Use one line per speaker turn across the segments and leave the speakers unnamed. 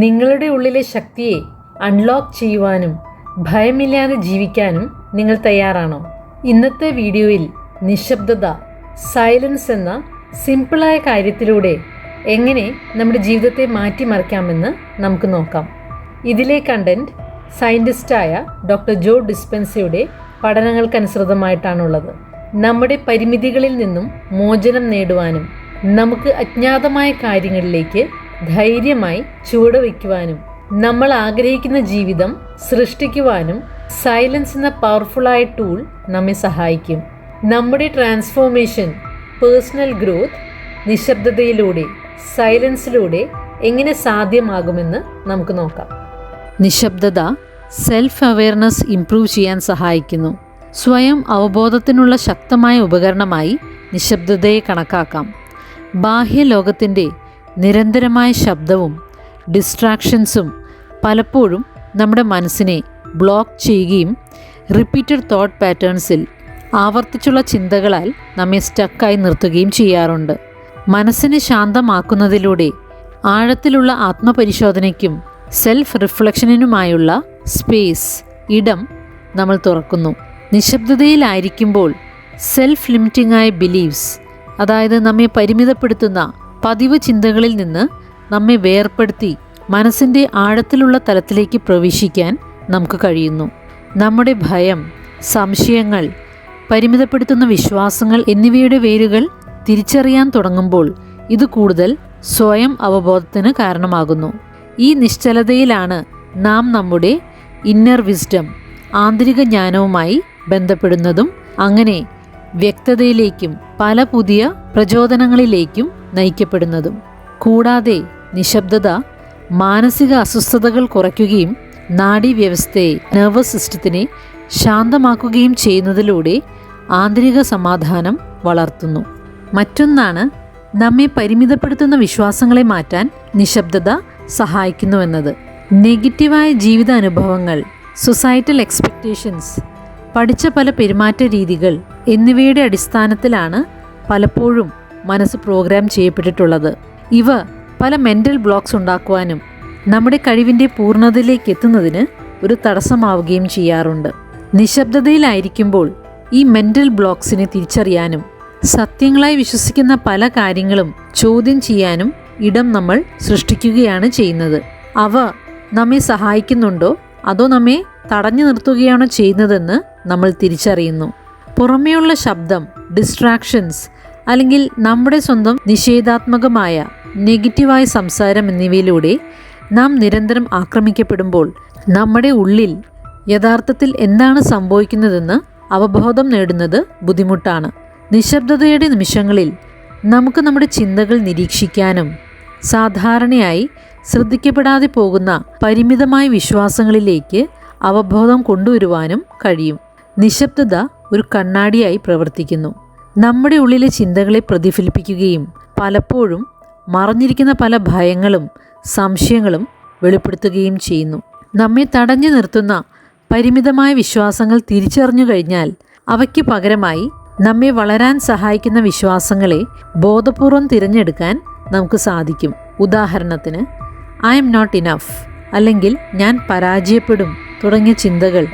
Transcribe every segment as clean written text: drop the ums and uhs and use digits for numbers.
നിങ്ങളുടെ ഉള്ളിലെ ശക്തിയെ അൺലോക്ക് ചെയ്യുവാനും ഭയമില്ലാതെ ജീവിക്കാനും നിങ്ങൾ തയ്യാറാണോ? ഇന്നത്തെ വീഡിയോയിൽ നിശബ്ദത, സൈലൻസ് എന്ന സിമ്പിളായ കാര്യത്തിലൂടെ എങ്ങനെ നമ്മുടെ ജീവിതത്തെ മാറ്റിമറിക്കാമെന്ന് നമുക്ക് നോക്കാം. ഇതിലെ കണ്ടന്റ് സയൻറ്റിസ്റ്റായ ഡോക്ടർ ജോ ഡിസ്പെൻസയുടെ പഠനങ്ങൾക്കനുസൃതമായിട്ടാണുള്ളത്. നമ്മുടെ പരിമിതികളിൽ നിന്നും മോചനം നേടുവാനും നമുക്ക് അജ്ഞാതമായ കാര്യങ്ങളിലേക്ക് ധൈര്യമായി ചുവടുവയ്ക്കുവാനും നമ്മൾ ആഗ്രഹിക്കുന്ന ജീവിതം സൃഷ്ടിക്കുവാനും സൈലൻസ് എന്ന പവർഫുള്ളായ ടൂൾ നമ്മെ സഹായിക്കും. നമ്മുടെ ട്രാൻസ്ഫോർമേഷൻ, പേഴ്സണൽ ഗ്രോത്ത് നിശബ്ദതയിലൂടെ, സൈലൻസിലൂടെ എങ്ങനെ സാധ്യമാകുമെന്ന് നമുക്ക് നോക്കാം. നിശബ്ദത സെൽഫ് അവെയർനെസ് ഇംപ്രൂവ് ചെയ്യാൻ സഹായിക്കുന്നു. സ്വയം അവബോധത്തിനുള്ള ശക്തമായ ഉപകരണമായി നിശബ്ദതയെ കണക്കാക്കാം. ബാഹ്യലോകത്തിൻ്റെ നിരന്തരമായ ശബ്ദവും ഡിസ്ട്രാക്ഷൻസും പലപ്പോഴും നമ്മുടെ മനസ്സിനെ ബ്ലോക്ക് ചെയ്യുകയും റിപ്പീറ്റഡ് തോട്ട് പാറ്റേൺസിൽ ആവർത്തിച്ചുള്ള ചിന്തകളാൽ നമ്മെ സ്റ്റക്കായി നിർത്തുകയും ചെയ്യാറുണ്ട്. മനസ്സിനെ ശാന്തമാക്കുന്നതിലൂടെ ആഴത്തിലുള്ള ആത്മപരിശോധനയ്ക്കും സെൽഫ് റിഫ്ലക്ഷനിനുമായുള്ള സ്പേസ്, ഇടം നമ്മൾ തുറക്കുന്നു. നിശബ്ദതയിലായിരിക്കുമ്പോൾ സെൽഫ് ലിമിറ്റിംഗ് ആയ ബിലീവ്സ്, അതായത് നമ്മെ പരിമിതപ്പെടുത്തുന്ന പതിവ് ചിന്തകളിൽ നിന്ന് നമ്മെ വേർപ്പെടുത്തി മനസ്സിൻ്റെ ആഴത്തിലുള്ള തലത്തിലേക്ക് പ്രവേശിക്കാൻ നമുക്ക് കഴിയുന്നു. നമ്മുടെ ഭയം, സംശയങ്ങൾ, പരിമിതപ്പെടുത്തുന്ന വിശ്വാസങ്ങൾ എന്നിവയുടെ വേരുകൾ തിരിച്ചറിയാൻ തുടങ്ങുമ്പോൾ ഇത് കൂടുതൽ സ്വയം അവബോധത്തിന് കാരണമാകുന്നു. ഈ നിശ്ചലതയിലാണ് നാം നമ്മുടെ ഇന്നർ വിസ്ഡം, ആന്തരിക ജ്ഞാനവുമായി ബന്ധപ്പെടുന്നതും അങ്ങനെ വ്യക്തതയിലേക്കും പല പുതിയ പ്രചോദനങ്ങളിലേക്കും നയിക്കപ്പെടുന്നതും. കൂടാതെ നിശബ്ദത മാനസിക അസ്വസ്ഥതകൾ കുറയ്ക്കുകയും നാഡീവ്യവസ്ഥയെ, നെർവസ് സിസ്റ്റത്തിനെ ശാന്തമാക്കുകയും ചെയ്യുന്നതിലൂടെ ആന്തരിക സമാധാനം വളർത്തുന്നു. മറ്റൊന്നാണ് നമ്മെ പരിമിതപ്പെടുത്തുന്ന വിശ്വാസങ്ങളെ മാറ്റാൻ നിശബ്ദത സഹായിക്കുന്നുവെന്നത്. നെഗറ്റീവായ ജീവിത അനുഭവങ്ങൾ, സൊസൈറ്റൽ എക്സ്പെക്റ്റേഷൻസ്, പഠിച്ച പല പെരുമാറ്റ രീതികൾ എന്നിവയുടെ അടിസ്ഥാനത്തിലാണ് പലപ്പോഴും മനസ്സ് പ്രോഗ്രാം ചെയ്യപ്പെട്ടിട്ടുള്ളത്. ഇവ പല മെൻ്റൽ ബ്ലോക്സ് ഉണ്ടാക്കുവാനും നമ്മുടെ കഴിവിൻ്റെ പൂർണ്ണതയിലേക്ക് എത്തുന്നതിന് ഒരു തടസ്സമാവുകയും ചെയ്യാറുണ്ട്. നിശബ്ദതയിലായിരിക്കുമ്പോൾ ഈ മെൻ്റൽ ബ്ലോക്സിനെ തിരിച്ചറിയാനും സത്യങ്ങളായി വിശ്വസിക്കുന്ന പല കാര്യങ്ങളും ചോദ്യം ചെയ്യാനും ഇടം നമ്മൾ സൃഷ്ടിക്കുകയാണ് ചെയ്യുന്നത്. അവ നമ്മെ സഹായിക്കുന്നുണ്ടോ അതോ നമ്മെ തടഞ്ഞു നിർത്തുകയാണോ ചെയ്യുന്നതെന്ന് നമ്മൾ തിരിച്ചറിയുന്നു. പുറമേയുള്ള ശബ്ദം, ഡിസ്ട്രാക്ഷൻസ് അല്ലെങ്കിൽ നമ്മുടെ സ്വന്തം നിഷേധാത്മകമായ നെഗറ്റീവായ സംസാരം എന്നിവയിലൂടെ നാം നിരന്തരം ആക്രമിക്കപ്പെടുമ്പോൾ നമ്മുടെ ഉള്ളിൽ യഥാർത്ഥത്തിൽ എന്താണ് സംഭവിക്കുന്നതെന്ന് അവബോധം നേടുന്നത് ബുദ്ധിമുട്ടാണ്. നിശബ്ദതയുടെ നിമിഷങ്ങളിൽ നമുക്ക് നമ്മുടെ ചിന്തകൾ നിരീക്ഷിക്കാനും സാധാരണയായി ശ്രദ്ധിക്കപ്പെടാതെ പോകുന്ന പരിമിതമായ വിശ്വാസങ്ങളിലേക്ക് അവബോധം കൊണ്ടുവരുവാനും കഴിയും. നിശബ്ദത ഒരു കണ്ണാടിയായി പ്രവർത്തിക്കുന്നു. നമ്മുടെ ഉള്ളിലെ ചിന്തകളെ പ്രതിഫലിപ്പിക്കുകയും പലപ്പോഴും മറഞ്ഞിരിക്കുന്ന പല ഭയങ്ങളും സംശയങ്ങളും വെളിപ്പെടുത്തുകയും ചെയ്യുന്നു. നമ്മെ തടഞ്ഞു നിർത്തുന്ന പരിമിതമായ വിശ്വാസങ്ങൾ തിരിച്ചറിഞ്ഞു കഴിഞ്ഞാൽ അവയ്ക്ക് പകരമായി നമ്മെ വളരാൻ സഹായിക്കുന്ന വിശ്വാസങ്ങളെ ബോധപൂർവം തിരഞ്ഞെടുക്കാൻ നമുക്ക് സാധിക്കും. ഉദാഹരണത്തിന്, ഐ എം നോട്ട് ഇനഫ്, അല്ലെങ്കിൽ ഞാൻ പരാജയപ്പെടും തുടങ്ങിയ ചിന്തകൾ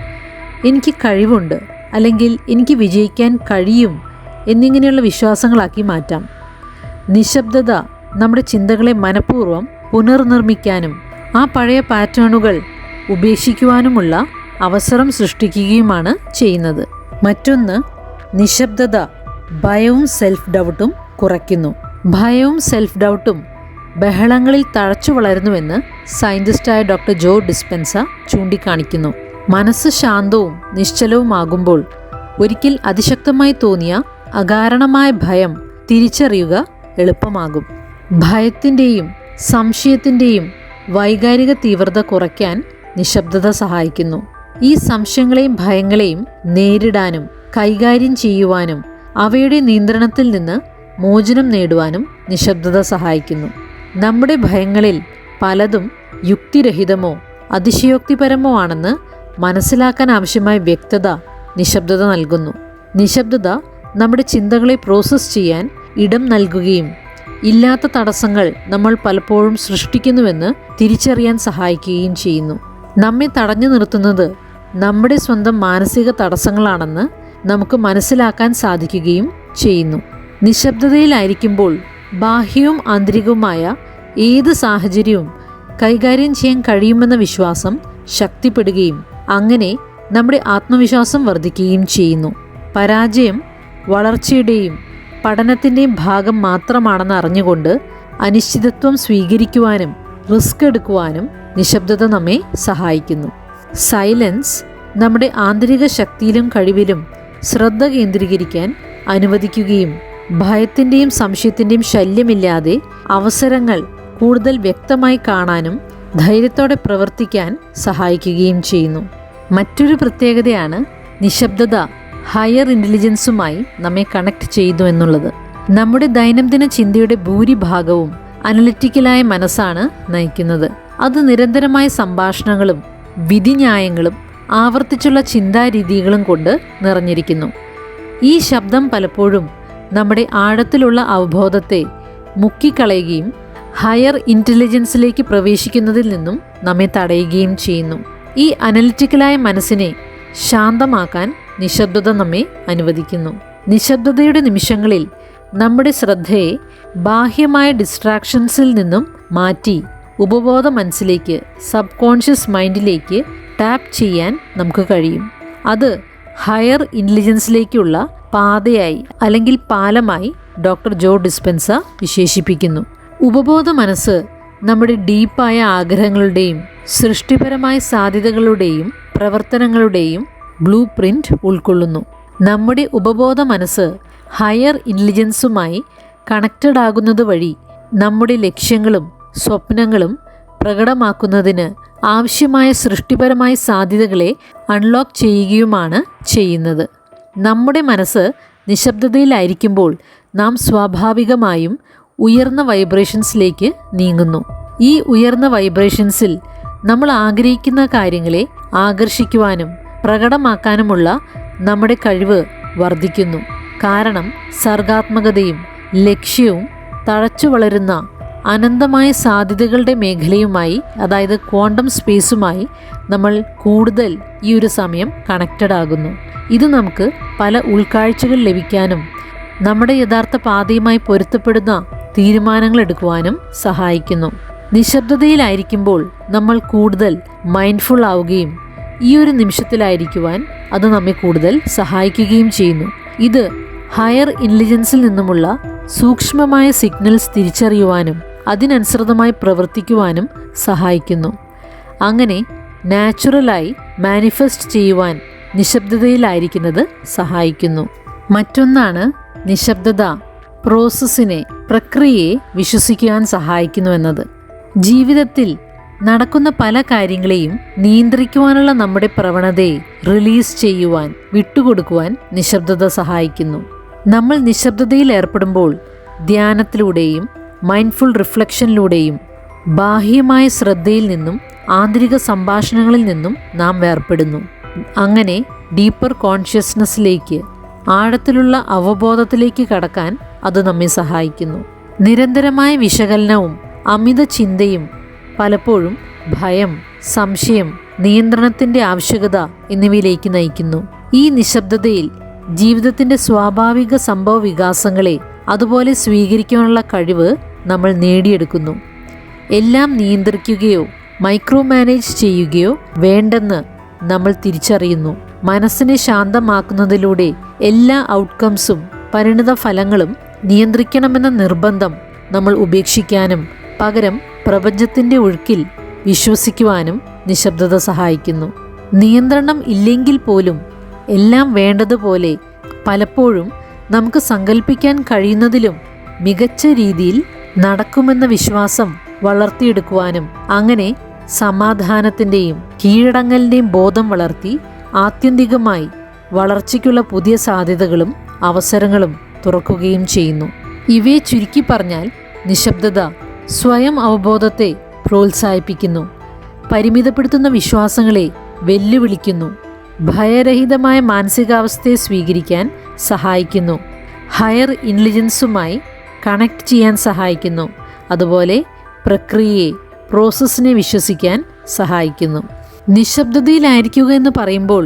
എനിക്ക് കഴിവുണ്ട് അല്ലെങ്കിൽ എനിക്ക് വിജയിക്കാൻ കഴിയും എന്നിങ്ങനെയുള്ള വിശ്വാസങ്ങളാക്കി മാറ്റാം. നിശബ്ദത നമ്മുടെ ചിന്തകളെ മനഃപൂർവ്വം പുനർനിർമ്മിക്കാനും ആ പഴയ പാറ്റേണുകൾ ഉപേക്ഷിക്കുവാനുമുള്ള അവസരം സൃഷ്ടിക്കുകയുമാണ് ചെയ്യുന്നത്. മറ്റൊന്ന്, നിശബ്ദത ഭയവും സെൽഫ് ഡൗട്ടും കുറയ്ക്കുന്നു. ഭയവും സെൽഫ് ഡൗട്ടും ബഹളങ്ങളിൽ തഴച്ചു വളരുന്നുവെന്ന് സയൻറ്റിസ്റ്റായ ഡോക്ടർ ജോ ഡിസ്പെൻസ ചൂണ്ടിക്കാണിക്കുന്നു. മനസ്സ് ശാന്തവും നിശ്ചലവുമാകുമ്പോൾ ഒരിക്കൽ അതിശക്തമായി തോന്നിയ അകാരണമായ ഭയം തിരിച്ചറിയുക എളുപ്പമാകും. ഭയത്തിൻ്റെയും സംശയത്തിൻ്റെയും വൈകാരിക തീവ്രത കുറയ്ക്കാൻ നിശബ്ദത സഹായിക്കുന്നു. ഈ സംശയങ്ങളെയും ഭയങ്ങളെയും നേരിടാനും കൈകാര്യം ചെയ്യുവാനും അവയുടെ നിയന്ത്രണത്തിൽ നിന്ന് മോചനം നേടുവാനും നിശബ്ദത സഹായിക്കുന്നു. നമ്മുടെ ഭയങ്ങളിൽ പലതും യുക്തിരഹിതമോ അതിശയോക്തിപരമോ ആണെന്ന് മനസ്സിലാക്കാൻ ആവശ്യമായ വ്യക്തത നിശബ്ദത നൽകുന്നു. നിശബ്ദത നമ്മുടെ ചിന്തകളെ പ്രോസസ്സ് ചെയ്യാൻ ഇടം നൽകുകയും ഇല്ലാത്ത തടസ്സങ്ങൾ നമ്മൾ പലപ്പോഴും സൃഷ്ടിക്കുന്നുവെന്ന് തിരിച്ചറിയാൻ സഹായിക്കുകയും ചെയ്യുന്നു. നമ്മെ തടഞ്ഞു നിർത്തുന്നത് നമ്മുടെ സ്വന്തം മാനസിക തടസ്സങ്ങളാണെന്ന് നമുക്ക് മനസ്സിലാക്കാൻ സാധിക്കുകയും ചെയ്യുന്നു. നിശബ്ദതയിലായിരിക്കുമ്പോൾ ബാഹ്യവും ആന്തരികവുമായ ഏത് സാഹചര്യവും കൈകാര്യം ചെയ്യാൻ കഴിയുമെന്ന വിശ്വാസം ശക്തിപ്പെടുകയും അങ്ങനെ നമ്മുടെ ആത്മവിശ്വാസം വർദ്ധിക്കുകയും ചെയ്യുന്നു. പരാജയം വളർച്ചയുടെയും പഠനത്തിൻ്റെയും ഭാഗം മാത്രമാണെന്ന് അറിഞ്ഞുകൊണ്ട് അനിശ്ചിതത്വം സ്വീകരിക്കുവാനും റിസ്ക് എടുക്കുവാനും നിശബ്ദത നമ്മെ സഹായിക്കുന്നു. സൈലൻസ് നമ്മുടെ ആന്തരിക ശക്തിയിലും കഴിവിലും ശ്രദ്ധ കേന്ദ്രീകരിക്കാൻ അനുവദിക്കുകയും ഭയത്തിൻ്റെയും സംശയത്തിൻ്റെയും ശല്യമില്ലാതെ അവസരങ്ങൾ കൂടുതൽ വ്യക്തമായി കാണാനും ധൈര്യത്തോടെ പ്രവർത്തിക്കാൻ സഹായിക്കുകയും ചെയ്യുന്നു. മറ്റൊരു പ്രത്യേകതയാണ് നിശബ്ദത ഹയർ ഇൻ്റലിജൻസുമായി നമ്മെ കണക്ട് ചെയ്യുന്നു എന്നുള്ളത്. നമ്മുടെ ദൈനംദിന ചിന്തയുടെ ഭൂരിഭാഗവും അനലിറ്റിക്കലായ മനസ്സാണ് നയിക്കുന്നത്. അത് നിരന്തരമായ സംഭാഷണങ്ങളും വിധിന്യായങ്ങളും ആവർത്തിച്ചുള്ള ചിന്താരീതികളും കൊണ്ട് നിറഞ്ഞിരിക്കുന്നു. ഈ ശബ്ദം പലപ്പോഴും നമ്മുടെ ആഴത്തിലുള്ള അവബോധത്തെ മുക്കിക്കളയുകയും ഹയർ ഇൻ്റലിജൻസിലേക്ക് പ്രവേശിക്കുന്നതിൽ നിന്നും നമ്മെ തടയുകയും ചെയ്യുന്നു. ഈ അനലിറ്റിക്കലായ മനസ്സിനെ ശാന്തമാക്കാൻ നിശബ്ദത നമ്മെ അനുവദിക്കുന്നു. നിശബ്ദതയുടെ നിമിഷങ്ങളിൽ നമ്മുടെ ശ്രദ്ധയെ ബാഹ്യമായ ഡിസ്ട്രാക്ഷൻസിൽ നിന്നും മാറ്റി ഉപബോധ മനസ്സിലേക്ക്, സബ് കോൺഷ്യസ് മൈൻഡിലേക്ക് ടാപ്പ് ചെയ്യാൻ നമുക്ക് കഴിയും. അത് ഹയർ ഇൻ്റലിജൻസിലേക്കുള്ള പാതയായി അല്ലെങ്കിൽ പാലമായി ഡോക്ടർ ജോ ഡിസ്പെൻസ വിശേഷിപ്പിക്കുന്നു. ഉപബോധ മനസ്സ് നമ്മുടെ ഡീപ്പായ ആഗ്രഹങ്ങളുടെയും സൃഷ്ടിപരമായ സാധ്യതകളുടെയും പ്രവർത്തനങ്ങളുടെയും ബ്ലൂ പ്രിൻ്റ് ഉൾക്കൊള്ളുന്നു. നമ്മുടെ ഉപബോധ മനസ്സ് ഹയർ ഇൻ്റലിജൻസുമായി കണക്റ്റഡ് ആകുന്നത് വഴി നമ്മുടെ ലക്ഷ്യങ്ങളും സ്വപ്നങ്ങളും പ്രകടമാക്കുന്നതിന് ആവശ്യമായ സൃഷ്ടിപരമായ സാധ്യതകളെ അൺലോക്ക് ചെയ്യുകയുമാണ് ചെയ്യുന്നത്. നമ്മുടെ മനസ്സ് നിശബ്ദതയിലായിരിക്കുമ്പോൾ നാം സ്വാഭാവികമായും ഉയർന്ന വൈബ്രേഷൻസിലേക്ക് നീങ്ങുന്നു. ഈ ഉയർന്ന വൈബ്രേഷൻസിൽ നമ്മൾ ആഗ്രഹിക്കുന്ന കാര്യങ്ങളെ ആകർഷിക്കുവാനും പ്രകടമാക്കാനുമുള്ള നമ്മുടെ കഴിവ് വർദ്ധിക്കുന്നു. കാരണം സർഗാത്മകതയും ലക്ഷ്യവും തഴച്ചു വളരുന്ന അനന്തമായ സാധ്യതകളുടെ മേഖലയുമായി, അതായത് ക്വാണ്ടം സ്പേസുമായി നമ്മൾ കൂടുതൽ ഈ ഒരു സമയം കണക്റ്റഡ് ആകുന്നു. ഇത് നമുക്ക് പല ഉൾക്കാഴ്ചകൾ ലഭിക്കാനും നമ്മുടെ യഥാർത്ഥ പാതയുമായി പൊരുത്തപ്പെടുന്ന തീരുമാനങ്ങൾ എടുക്കുവാനും സഹായിക്കുന്നു. നിശബ്ദതയിലായിരിക്കുമ്പോൾ നമ്മൾ കൂടുതൽ മൈൻഡ്ഫുൾ ആവുകയും ഈ ഒരു നിമിഷത്തിലായിരിക്കുവാൻ അത് നമ്മെ കൂടുതൽ സഹായിക്കുകയും ചെയ്യുന്നു. ഇത് ഹയർ ഇൻ്റലിജൻസിൽ നിന്നുമുള്ള സൂക്ഷ്മമായ സിഗ്നൽസ് തിരിച്ചറിയുവാനും അതിനനുസൃതമായി പ്രവർത്തിക്കുവാനും സഹായിക്കുന്നു. അങ്ങനെ നാച്ചുറലായി മാനിഫെസ്റ്റ് ചെയ്യുവാൻ നിശബ്ദതയിലായിരിക്കുന്നത് സഹായിക്കുന്നു. മറ്റൊന്നാണ് നിശബ്ദത പ്രോസസ്സിനെ, പ്രക്രിയയെ വിശ്വസിക്കുവാൻ സഹായിക്കുന്നു എന്നത്. ജീവിതത്തിൽ നടക്കുന്ന പല കാര്യങ്ങളെയും നിയന്ത്രിക്കുവാനുള്ള നമ്മുടെ പ്രവണതയെ റിലീസ് ചെയ്യുവാൻ, വിട്ടുകൊടുക്കുവാൻ നിശബ്ദത സഹായിക്കുന്നു. നമ്മൾ നിശബ്ദതയിൽ ഏർപ്പെടുമ്പോൾ ധ്യാനത്തിലൂടെയും മൈൻഡ്ഫുൾ റിഫ്ലക്ഷനിലൂടെയും ബാഹ്യമായ ശ്രദ്ധയിൽ നിന്നും ആന്തരിക സംഭാഷണങ്ങളിൽ നിന്നും നാം വേർപ്പെടുന്നു. അങ്ങനെ ഡീപ്പർ കോൺഷ്യസ്നെസ്സിലേക്ക്, ആഴത്തിലുള്ള അവബോധത്തിലേക്ക് കടക്കാൻ അത് നമ്മെ സഹായിക്കുന്നു. നിരന്തരമായ വിശകലനവും അമിത ചിന്തയും പലപ്പോഴും ഭയം, സംശയം, നിയന്ത്രണത്തിൻ്റെ ആവശ്യകത എന്നിവയിലേക്ക് നയിക്കുന്നു. ഈ നിശബ്ദതയിൽ ജീവിതത്തിൻ്റെ സ്വാഭാവിക സംഭവ വികാസങ്ങളെ അതുപോലെ സ്വീകരിക്കാനുള്ള കഴിവ് നമ്മൾ നേടിയെടുക്കുന്നു. എല്ലാം നിയന്ത്രിക്കുകയോ മൈക്രോ മാനേജ് ചെയ്യുകയോ വേണ്ടെന്ന് നമ്മൾ തിരിച്ചറിയുന്നു. മനസ്സിനെ ശാന്തമാക്കുന്നതിലൂടെ എല്ലാ ഔട്ട്കംസും പരിണിത ഫലങ്ങളും നിയന്ത്രിക്കണമെന്ന നിർബന്ധം നമ്മൾ ഉപേക്ഷിക്കാനും പകരം പ്രപഞ്ചത്തിൻ്റെ ഒഴുക്കിൽ വിശ്വസിക്കുവാനും നിശബ്ദത സഹായിക്കുന്നു. നിയന്ത്രണം ഇല്ലെങ്കിൽ പോലും എല്ലാം വേണ്ടതുപോലെ പലപ്പോഴും നമുക്ക് സങ്കല്പിക്കാൻ കഴിയുന്നതിലും മികച്ച രീതിയിൽ നടക്കുമെന്ന വിശ്വാസം വളർത്തിയെടുക്കുവാനും അങ്ങനെ സമാധാനത്തിൻ്റെയും കീഴടങ്ങലിൻ്റെയും ബോധം വളർത്തി ആത്യന്തികമായി വളർച്ചയ്ക്കുള്ള പുതിയ സാധ്യതകളും അവസരങ്ങളും തുറക്കുകയും ചെയ്യുന്നു. ഇവയെ ചുരുക്കി പറഞ്ഞാൽ നിശബ്ദത സ്വയം അവബോധത്തെ പ്രോത്സാഹിപ്പിക്കുന്നു, പരിമിതപ്പെടുത്തുന്ന വിശ്വാസങ്ങളെ വെല്ലുവിളിക്കുന്നു, ഭയരഹിതമായ മാനസികാവസ്ഥയെ സ്വീകരിക്കാൻ സഹായിക്കുന്നു, ഹയർ ഇൻ്റലിജൻസുമായി കണക്ട് ചെയ്യാൻ സഹായിക്കുന്നു. അതുപോലെ പ്രക്രിയയെ, പ്രോസസ്സിനെ വിശ്വസിക്കാൻ സഹായിക്കുന്നു. നിശബ്ദതയിലായിരിക്കുക എന്ന് പറയുമ്പോൾ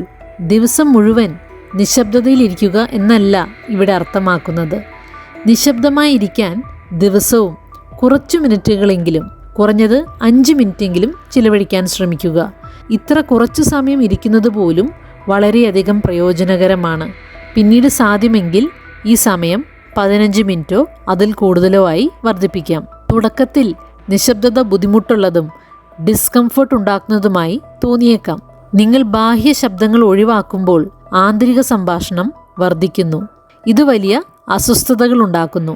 ദിവസം മുഴുവൻ നിശബ്ദതയിലിരിക്കുക എന്നല്ല ഇവിടെ അർത്ഥമാക്കുന്നത്. നിശബ്ദമായി ഇരിക്കാൻ ദിവസവും കുറച്ചു മിനിറ്റുകളെങ്കിലും, കുറഞ്ഞത് 5 മിനിറ്റെങ്കിലും ചിലവഴിക്കാൻ ശ്രമിക്കുക. ഇത്ര കുറച്ചു സമയം ഇരിക്കുന്നത് പോലും വളരെയധികം പ്രയോജനകരമാണ്. പിന്നീട് സാധ്യമെങ്കിൽ ഈ സമയം 15 മിനിറ്റോ അതിൽ കൂടുതലോ ആയി വർദ്ധിപ്പിക്കാം. തുടക്കത്തിൽ നിശബ്ദത ബുദ്ധിമുട്ടുള്ളതും ഡിസ്കംഫർട്ട് ഉണ്ടാക്കുന്നതുമായി തോന്നിയേക്കാം. നിങ്ങൾ ബാഹ്യ ശബ്ദങ്ങൾ ഒഴിവാക്കുമ്പോൾ ആന്തരിക സംഭാഷണം വർദ്ധിക്കുന്നു. ഇത് വലിയ അസ്വസ്ഥതകൾ ഉണ്ടാക്കുന്നു.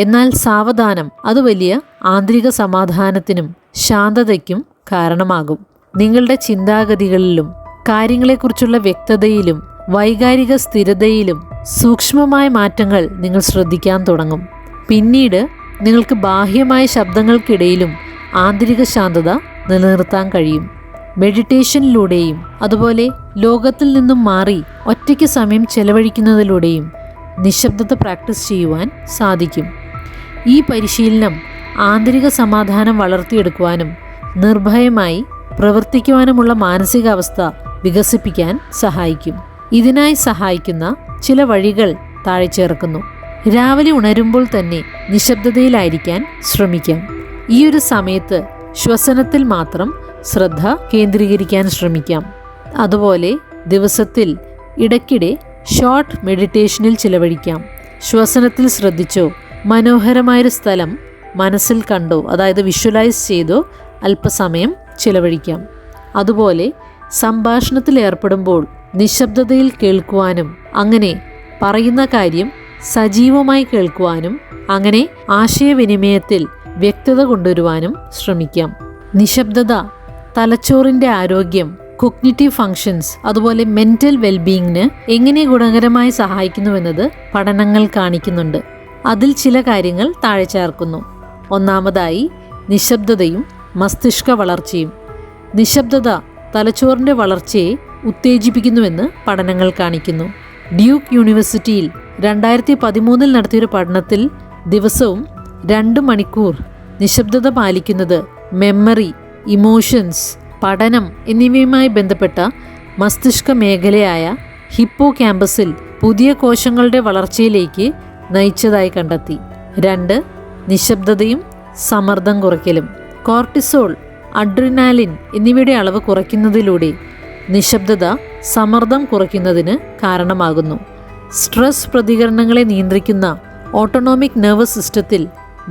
എന്നാൽ സാവധാനം അത് വലിയ ആന്തരിക സമാധാനത്തിനും ശാന്തതയ്ക്കും കാരണമാകും. നിങ്ങളുടെ ചിന്താഗതികളിലും കാര്യങ്ങളെക്കുറിച്ചുള്ള വ്യക്തതയിലും വൈകാരിക സ്ഥിരതയിലും സൂക്ഷ്മമായ മാറ്റങ്ങൾ നിങ്ങൾ ശ്രദ്ധിക്കാൻ തുടങ്ങും. പിന്നീട് നിങ്ങൾക്ക് ബാഹ്യമായ ശബ്ദങ്ങൾക്കിടയിലും ആന്തരിക ശാന്തത നിലനിർത്താൻ കഴിയും. മെഡിറ്റേഷനിലൂടെയും അതുപോലെ ലോകത്തിൽ നിന്നും മാറി ഒറ്റയ്ക്ക് സമയം ചെലവഴിക്കുന്നതിലൂടെയും നിശബ്ദത പ്രാക്ടീസ് ചെയ്യുവാൻ സാധിക്കും. ഈ പരിശീലനം ആന്തരിക സമാധാനം വളർത്തിയെടുക്കുവാനും നിർഭയമായി പ്രവർത്തിക്കുവാനുമുള്ള മാനസികാവസ്ഥ വികസിപ്പിക്കാൻ സഹായിക്കും. ഇതിനായി സഹായിക്കുന്ന ചില വഴികൾ താഴെ ചേർക്കുന്നു. രാവിലെ ഉണരുമ്പോൾ തന്നെ നിശബ്ദതയിലായിരിക്കാൻ ശ്രമിക്കാം. ഈ ഒരു സമയത്ത് ശ്വസനത്തിൽ മാത്രം ശ്രദ്ധ കേന്ദ്രീകരിക്കാൻ ശ്രമിക്കാം. അതുപോലെ ദിവസത്തിൽ ഇടയ്ക്കിടെ ഷോർട്ട് മെഡിറ്റേഷനിൽ ചിലവഴിക്കാം. ശ്വസനത്തിൽ ശ്രദ്ധിച്ചോ, മനോഹരമായൊരു സ്ഥലം മനസ്സിൽ കണ്ടോ, അതായത് വിഷ്വലൈസ് ചെയ്തോ അല്പസമയം ചിലവഴിക്കാം. അതുപോലെ സംഭാഷണത്തിൽ ഏർപ്പെടുമ്പോൾ നിശബ്ദതയിൽ കേൾക്കുവാനും അങ്ങനെ പറയുന്ന കാര്യം സജീവമായി കേൾക്കുവാനും അങ്ങനെ ആശയവിനിമയത്തിൽ വ്യക്തത കൊണ്ടുവരുവാനും ശ്രമിക്കാം. നിശബ്ദത തലച്ചോറിൻ്റെ ആരോഗ്യം, കോഗ്നിറ്റീവ് ഫങ്ഷൻസ്, അതുപോലെ മെൻ്റൽ വെൽബീയിങ്ങിന് എങ്ങനെ ഗുണകരമായി സഹായിക്കുന്നുവെന്നത് പഠനങ്ങൾ കാണിക്കുന്നുണ്ട്. അതിൽ ചില കാര്യങ്ങൾ താഴെ ചേർക്കുന്നു. ഒന്നാമതായി നിശബ്ദതയും മസ്തിഷ്ക വളർച്ചയും. നിശബ്ദത തലച്ചോറിൻ്റെ വളർച്ചയെ ഉത്തേജിപ്പിക്കുന്നുവെന്ന് പഠനങ്ങൾ കാണിക്കുന്നു. ഡ്യൂക്ക് യൂണിവേഴ്സിറ്റിയിൽ 2013 നടത്തിയൊരു പഠനത്തിൽ ദിവസവും 2 മണിക്കൂർ നിശബ്ദത പാലിക്കുന്നത് മെമ്മറി, ഇമോഷൻസ്, പഠനം എന്നിവയുമായി ബന്ധപ്പെട്ട മസ്തിഷ്ക മേഖലയായ ഹിപ്പോ ക്യാമ്പസിൽ പുതിയ കോശങ്ങളുടെ വളർച്ചയിലേക്ക് നയിച്ചതായി കണ്ടെത്തി. 2. നിശബ്ദതയും സമ്മർദ്ദം കുറയ്ക്കലും. കോർട്ടിസോൾ, അഡ്രിനാലിൻ എന്നിവയുടെ അളവ് കുറയ്ക്കുന്നതിലൂടെ നിശബ്ദത സമ്മർദ്ദം കുറയ്ക്കുന്നതിന് കാരണമാകുന്നു. സ്ട്രെസ് പ്രതികരണങ്ങളെ നിയന്ത്രിക്കുന്ന ഓട്ടോണോമിക് നെർവസ് സിസ്റ്റത്തിൽ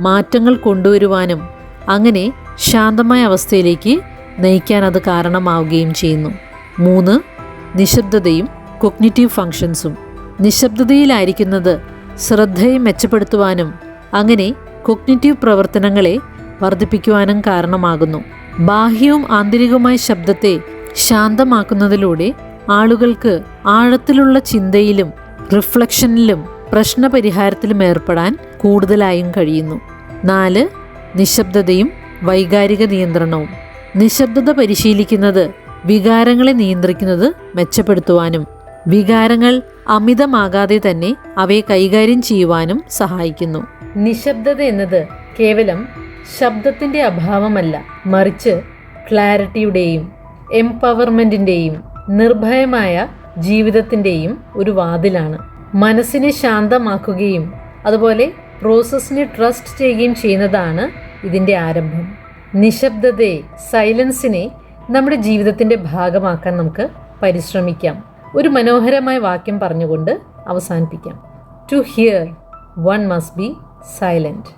മാറ്റങ്ങൾ കൊണ്ടുവരുവാനും അങ്ങനെ ശാന്തമായ അവസ്ഥയിലേക്ക് നയിക്കാൻ അത് കാരണമാവുകയും ചെയ്യുന്നു. 3. നിശബ്ദതയും കോഗ്നിറ്റീവ് ഫങ്ഷൻസും. നിശബ്ദതയിലായിരിക്കുന്നത് ശ്രദ്ധയെ മെച്ചപ്പെടുത്തുവാനും അങ്ങനെ കോഗ്നിറ്റീവ് പ്രവർത്തനങ്ങളെ വർദ്ധിപ്പിക്കുവാനും കാരണമാകുന്നു. ബാഹ്യവും ആന്തരികവുമായ ശബ്ദത്തെ ശാന്തമാക്കുന്നതിലൂടെ ആളുകൾക്ക് ആഴത്തിലുള്ള ചിന്തയിലും റിഫ്ലക്ഷനിലും പ്രശ്നപരിഹാരത്തിലും ഏർപ്പെടാൻ കൂടുതലായും കഴിയുന്നു. 4. നിശബ്ദതയും വൈകാരിക നിയന്ത്രണവും. നിശബ്ദത പരിശീലിക്കുന്നത് വികാരങ്ങളെ നിയന്ത്രിക്കുന്നത് മെച്ചപ്പെടുത്തുവാനും വികാരങ്ങൾ അമിതമാകാതെ തന്നെ അവയെ കൈകാര്യം ചെയ്യുവാനും സഹായിക്കുന്നു. നിശബ്ദത എന്നത് കേവലം ശബ്ദത്തിൻ്റെ അഭാവമല്ല, മറിച്ച് ക്ലാരിറ്റിയുടെയും എംപവർമെൻറ്റിൻ്റെയും നിർഭയമായ ജീവിതത്തിൻ്റെയും ഒരു വാതിലാണ്. മനസ്സിനെ ശാന്തമാക്കുകയും അതുപോലെ പ്രോസസ്സിനെ ട്രസ്റ്റ് ചെയ്യുകയും ചെയ്യുന്നതാണ് ഇതിൻ്റെ ആരംഭം. നിശബ്ദതയെ, സൈലൻസിനെ നമ്മുടെ ജീവിതത്തിൻ്റെ ഭാഗമാക്കാൻ നമുക്ക് പരിശ്രമിക്കാം. ഒരു മനോഹരമായ വാക്യം പറഞ്ഞുകൊണ്ട് അവസാനിപ്പിക്കാം. To hear one must be silent.